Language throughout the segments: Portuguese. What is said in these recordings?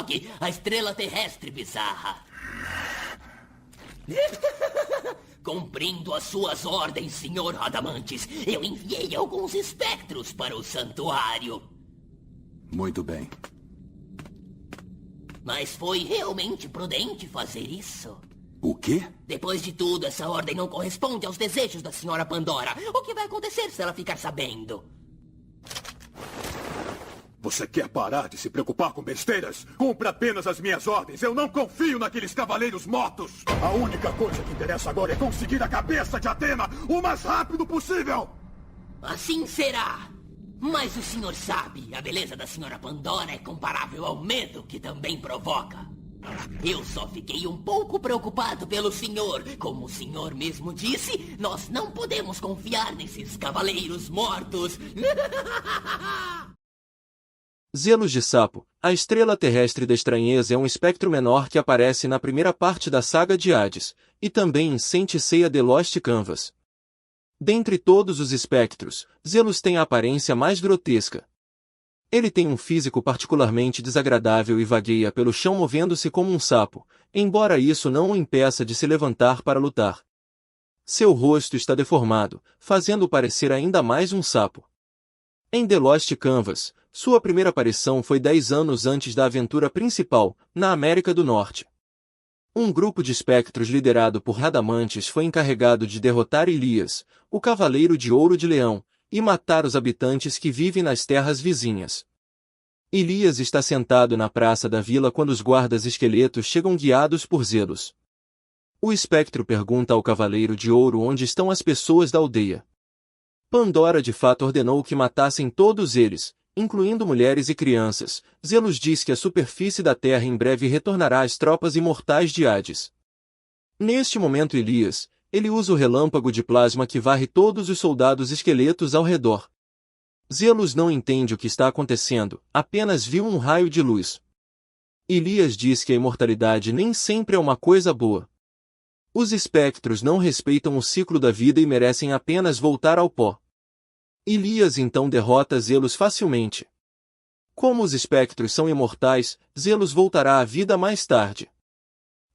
Zog, a estrela terrestre bizarra. Cumprindo as suas ordens, Sr. Radamantes, eu enviei alguns espectros para o santuário. Muito bem. Mas foi realmente prudente fazer isso? O quê? Depois de tudo, essa ordem não corresponde aos desejos da Sra. Pandora. O que vai acontecer se ela ficar sabendo? Você quer parar de se preocupar com besteiras? Cumpra apenas as minhas ordens. Eu não confio naqueles cavaleiros mortos. A única coisa que interessa agora é conseguir a cabeça de Atena o mais rápido possível. Assim será. Mas o senhor sabe, a beleza da Sra. Pandora é comparável ao medo que também provoca. Eu só fiquei um pouco preocupado pelo senhor. Como o senhor mesmo disse, nós não podemos confiar nesses cavaleiros mortos. Zelos de Sapo, a estrela terrestre da estranheza é um espectro menor que aparece na primeira parte da saga de Hades, e também em Saint Seiya The Lost Canvas. Dentre todos os espectros, Zelos tem a aparência mais grotesca. Ele tem um físico particularmente desagradável e vagueia pelo chão movendo-se como um sapo, embora isso não o impeça de se levantar para lutar. Seu rosto está deformado, fazendo-o parecer ainda mais um sapo. Em The Lost Canvas, sua primeira aparição foi 10 anos antes da aventura principal, na América do Norte. Um grupo de espectros liderado por Radamantes foi encarregado de derrotar Elias, o Cavaleiro de Ouro de Leão, e matar os habitantes que vivem nas terras vizinhas. Elias está sentado na praça da vila quando os guardas esqueletos chegam guiados por Zelos. O espectro pergunta ao Cavaleiro de Ouro onde estão as pessoas da aldeia. Pandora de fato ordenou que matassem todos eles, incluindo mulheres e crianças. Zelos diz que a superfície da terra em breve retornará às tropas imortais de Hades. Neste momento ele usa o relâmpago de plasma que varre todos os soldados esqueletos ao redor. Zelos não entende o que está acontecendo, apenas viu um raio de luz. Elias diz que a imortalidade nem sempre é uma coisa boa. Os espectros não respeitam o ciclo da vida e merecem apenas voltar ao pó. Elias então derrota Zelos facilmente. Como os espectros são imortais, Zelos voltará à vida mais tarde.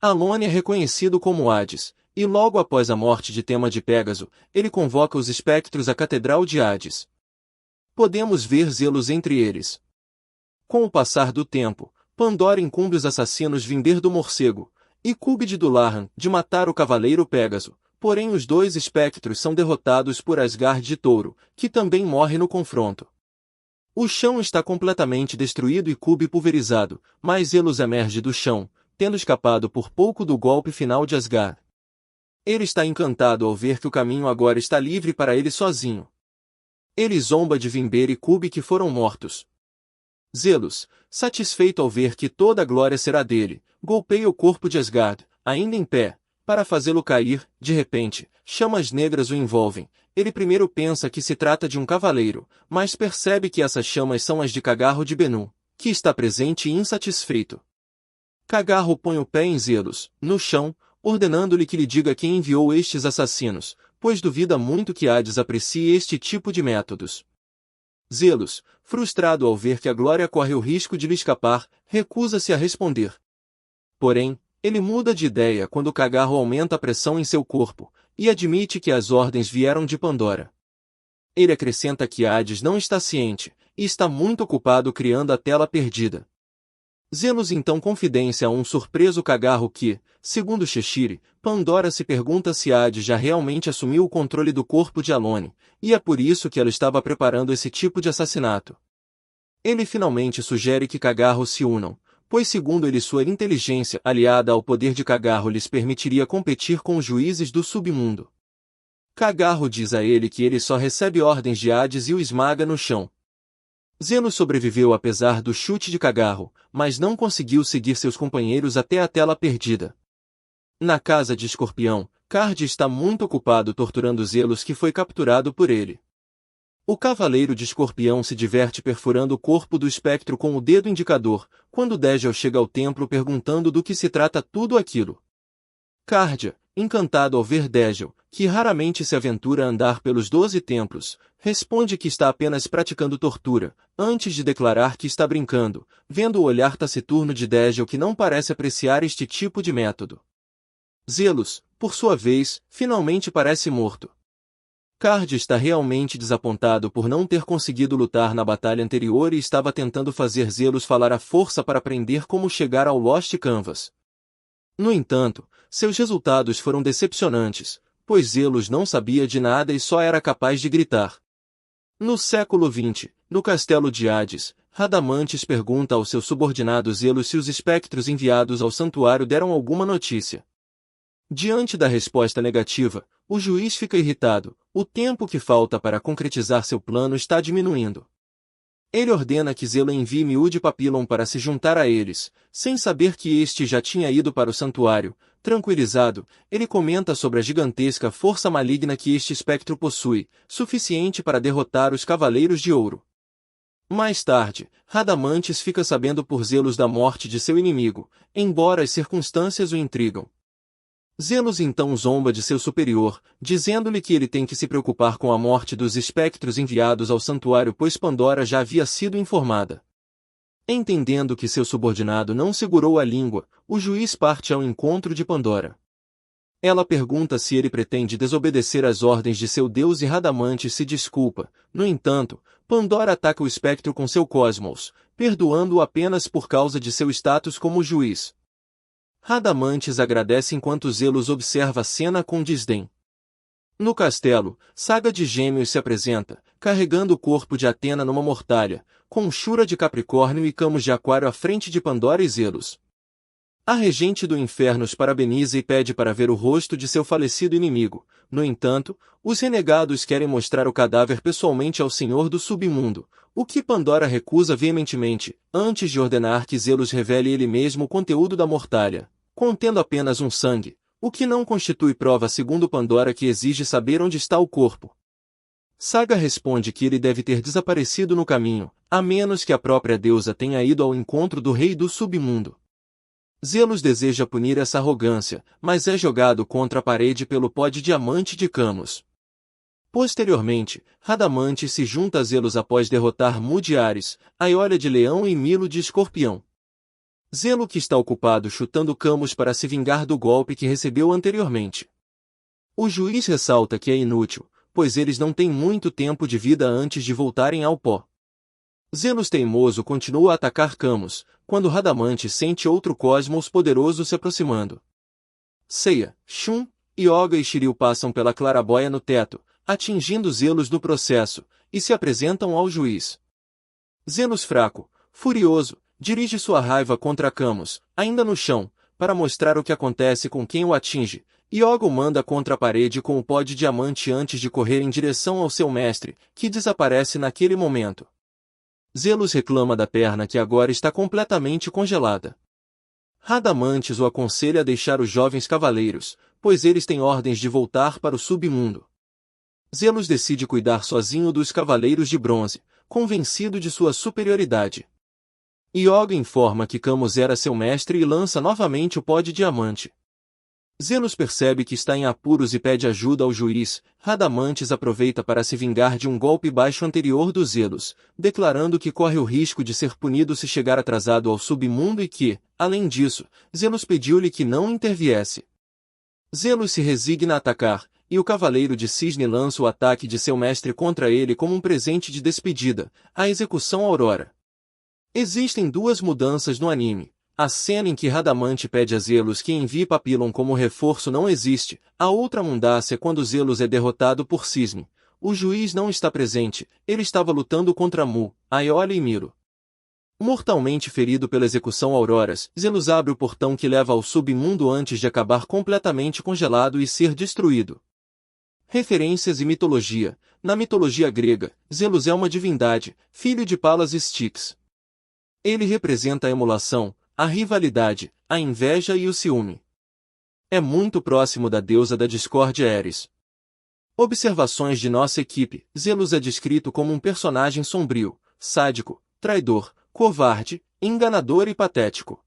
Alone é reconhecido como Hades, e logo após a morte de Tema de Pégaso, ele convoca os espectros à Catedral de Hades. Podemos ver Zelos entre eles. Com o passar do tempo, Pandora incumbe os assassinos Vinder do Morcego, e Cube de Dullahan, de matar o Cavaleiro Pégaso, porém os dois espectros são derrotados por Asgard de Touro, que também morre no confronto. O chão está completamente destruído e Cube pulverizado, mas Zelos emerge do chão, tendo escapado por pouco do golpe final de Asgard. Ele está encantado ao ver que o caminho agora está livre para ele sozinho. Ele zomba de Vimber e Cube que foram mortos. Zelos, satisfeito ao ver que toda a glória será dele, golpeia o corpo de Asgard, ainda em pé, para fazê-lo cair. De repente, chamas negras o envolvem. Ele primeiro pensa que se trata de um cavaleiro, mas percebe que essas chamas são as de Cagarro de Bennu, que está presente e insatisfeito. Cagarro põe o pé em Zelos, no chão, ordenando-lhe que lhe diga quem enviou estes assassinos, pois duvida muito que Hades aprecie este tipo de métodos. Zelos, frustrado ao ver que a glória corre o risco de lhe escapar, recusa-se a responder. Porém, ele muda de ideia quando Cagarro aumenta a pressão em seu corpo, e admite que as ordens vieram de Pandora. Ele acrescenta que Hades não está ciente, e está muito ocupado criando a tela perdida. Zelos então confidencia a um surpreso Cagarro que, segundo Cheshire, Pandora se pergunta se Hades já realmente assumiu o controle do corpo de Alone, e é por isso que ela estava preparando esse tipo de assassinato. Ele finalmente sugere que Cagarro se unam, pois segundo ele sua inteligência aliada ao poder de Cagarro lhes permitiria competir com os juízes do submundo. Cagarro diz a ele que ele só recebe ordens de Hades e o esmaga no chão. Zelos sobreviveu apesar do chute de Cagarro, mas não conseguiu seguir seus companheiros até a tela perdida. Na casa de Escorpião, Card está muito ocupado torturando Zelos que foi capturado por ele. O Cavaleiro de Escorpião se diverte perfurando o corpo do espectro com o dedo indicador, quando Degel chega ao templo perguntando do que se trata tudo aquilo. Cardia, encantado ao ver Degel, que raramente se aventura a andar pelos 12 templos, responde que está apenas praticando tortura, antes de declarar que está brincando, vendo o olhar taciturno de Dégel que não parece apreciar este tipo de método. Zelos, por sua vez, finalmente parece morto. Card está realmente desapontado por não ter conseguido lutar na batalha anterior e estava tentando fazer Zelos falar à força para aprender como chegar ao Lost Canvas. No entanto, seus resultados foram decepcionantes, pois Zelos não sabia de nada e só era capaz de gritar. No século XX, no castelo de Hades, Radamantes pergunta ao seu subordinado Zelos se os espectros enviados ao santuário deram alguma notícia. Diante da resposta negativa, o juiz fica irritado, o tempo que falta para concretizar seu plano está diminuindo. Ele ordena que Zelo envie miúde Papillon para se juntar a eles, sem saber que este já tinha ido para o santuário. Tranquilizado, ele comenta sobre a gigantesca força maligna que este espectro possui, suficiente para derrotar os Cavaleiros de Ouro. Mais tarde, Radamantes fica sabendo por Zelos da morte de seu inimigo, embora as circunstâncias o intrigam. Zelos então zomba de seu superior, dizendo-lhe que ele tem que se preocupar com a morte dos espectros enviados ao santuário pois Pandora já havia sido informada. Entendendo que seu subordinado não segurou a língua, o juiz parte ao encontro de Pandora. Ela pergunta se ele pretende desobedecer às ordens de seu deus e Radamantes se desculpa. No entanto, Pandora ataca o espectro com seu cosmos, perdoando-o apenas por causa de seu status como juiz. Radamantes agradece enquanto Zelos observa a cena com desdém. No castelo, Saga de Gêmeos se apresenta, carregando o corpo de Atena numa mortalha, com Shura de Capricórnio e Camus de Aquário à frente de Pandora e Zelos. A regente do inferno os parabeniza e pede para ver o rosto de seu falecido inimigo. No entanto, os renegados querem mostrar o cadáver pessoalmente ao senhor do submundo, o que Pandora recusa veementemente, antes de ordenar que Zelos revele ele mesmo o conteúdo da mortalha, contendo apenas um sangue, o que não constitui prova segundo Pandora que exige saber onde está o corpo. Saga responde que ele deve ter desaparecido no caminho, a menos que a própria deusa tenha ido ao encontro do rei do submundo. Zelos deseja punir essa arrogância, mas é jogado contra a parede pelo pó de diamante de Camus. Posteriormente, Radamantes se junta a Zelos após derrotar Mu de Ares, Aiolha de Leão e Milo de Escorpião. Zelo que está ocupado chutando Camus para se vingar do golpe que recebeu anteriormente. O juiz ressalta que é inútil, pois eles não têm muito tempo de vida antes de voltarem ao pó. Zelos teimoso continua a atacar Camus, quando Radamantes sente outro cosmos poderoso se aproximando. Seiya, Shun, Yoga e Shiryu passam pela clarabóia no teto, atingindo Zelos no processo, e se apresentam ao juiz. Zelos fraco, furioso, dirige sua raiva contra Camus, ainda no chão, para mostrar o que acontece com quem o atinge. Yoga o manda contra a parede com o pó de diamante antes de correr em direção ao seu mestre, que desaparece naquele momento. Zelos reclama da perna que agora está completamente congelada. Radamantes o aconselha a deixar os jovens cavaleiros, pois eles têm ordens de voltar para o submundo. Zelos decide cuidar sozinho dos cavaleiros de bronze, convencido de sua superioridade. Yoga informa que Camus era seu mestre e lança novamente o pó de diamante. Zelos percebe que está em apuros e pede ajuda ao juiz. Radamantes aproveita para se vingar de um golpe baixo anterior dos Zelos, declarando que corre o risco de ser punido se chegar atrasado ao submundo e que, além disso, Zelos pediu-lhe que não interviesse. Zelos se resigna a atacar, e o Cavaleiro de Cisne lança o ataque de seu mestre contra ele como um presente de despedida, a execução Aurora. Existem duas mudanças no anime. A cena em que Radamante pede a Zelos que envie Papillon como reforço não existe. A outra mudança é quando Zelos é derrotado por Cisne. O juiz não está presente, ele estava lutando contra Mu, Aiolha e Miro. Mortalmente ferido pela execução Auroras, Zelos abre o portão que leva ao submundo antes de acabar completamente congelado e ser destruído. Referências e mitologia. Na mitologia grega, Zelos é uma divindade, filho de Palas e Styx. Ele representa a emulação, a rivalidade, a inveja e o ciúme. É muito próximo da deusa da discórdia Eris. Observações de nossa equipe. Zelos é descrito como um personagem sombrio, sádico, traidor, covarde, enganador e patético.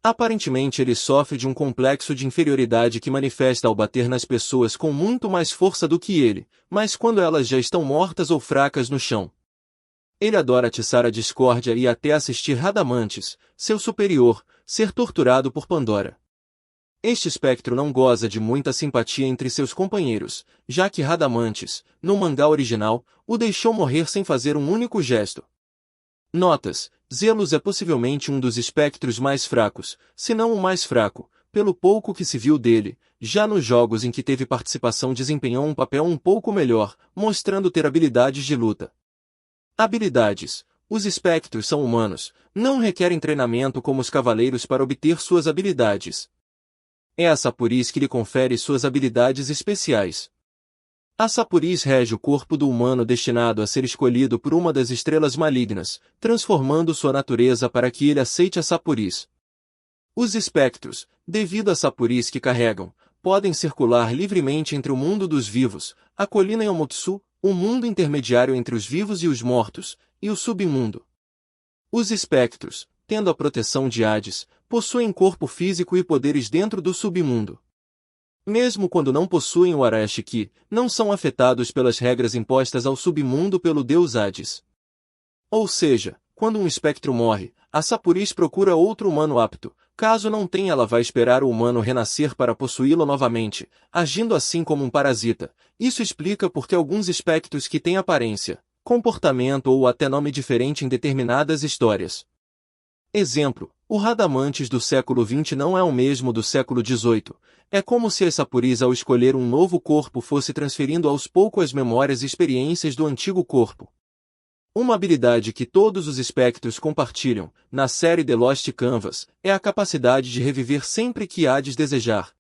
Aparentemente ele sofre de um complexo de inferioridade que manifesta ao bater nas pessoas com muito mais força do que ele, mas quando elas já estão mortas ou fracas no chão. Ele adora atiçar a discórdia e até assistir Radamantes, seu superior, ser torturado por Pandora. Este espectro não goza de muita simpatia entre seus companheiros, já que Radamantes, no mangá original, o deixou morrer sem fazer um único gesto. Notas: Zelos é possivelmente um dos espectros mais fracos, se não o mais fraco, pelo pouco que se viu dele, já nos jogos em que teve participação desempenhou um papel um pouco melhor, mostrando ter habilidades de luta. Habilidades: os espectros são humanos, não requerem treinamento como os cavaleiros para obter suas habilidades. É a Sapuris que lhe confere suas habilidades especiais. A Sapuris rege o corpo do humano destinado a ser escolhido por uma das estrelas malignas, transformando sua natureza para que ele aceite a Sapuris. Os espectros, devido à Sapuris que carregam, podem circular livremente entre o mundo dos vivos, a colina Yomotsu, o mundo intermediário entre os vivos e os mortos, e o submundo. Os espectros, tendo a proteção de Hades, possuem corpo físico e poderes dentro do submundo. Mesmo quando não possuem o Arashiki, não são afetados pelas regras impostas ao submundo pelo deus Hades. Ou seja, quando um espectro morre, a Sapuris procura outro humano apto, caso não tenha ela vai esperar o humano renascer para possuí-lo novamente, agindo assim como um parasita. Isso explica por que alguns espectros que têm aparência, comportamento ou até nome diferente em determinadas histórias. Exemplo: o Radamantes do século XX não é o mesmo do século XVIII. É como se a Sapuris ao escolher um novo corpo fosse transferindo aos poucos as memórias e experiências do antigo corpo. Uma habilidade que todos os espectros compartilham, na série The Lost Canvas, é a capacidade de reviver sempre que Hades desejar.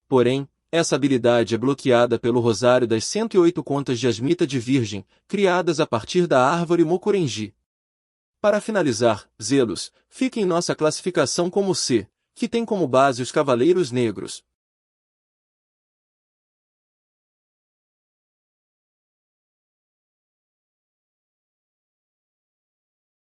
Porém, essa habilidade é bloqueada pelo Rosário das 108 contas de Asmita de Virgem, criadas a partir da árvore Mokurenji. Para finalizar, Zelos, fica em nossa classificação como C, que tem como base os Cavaleiros Negros.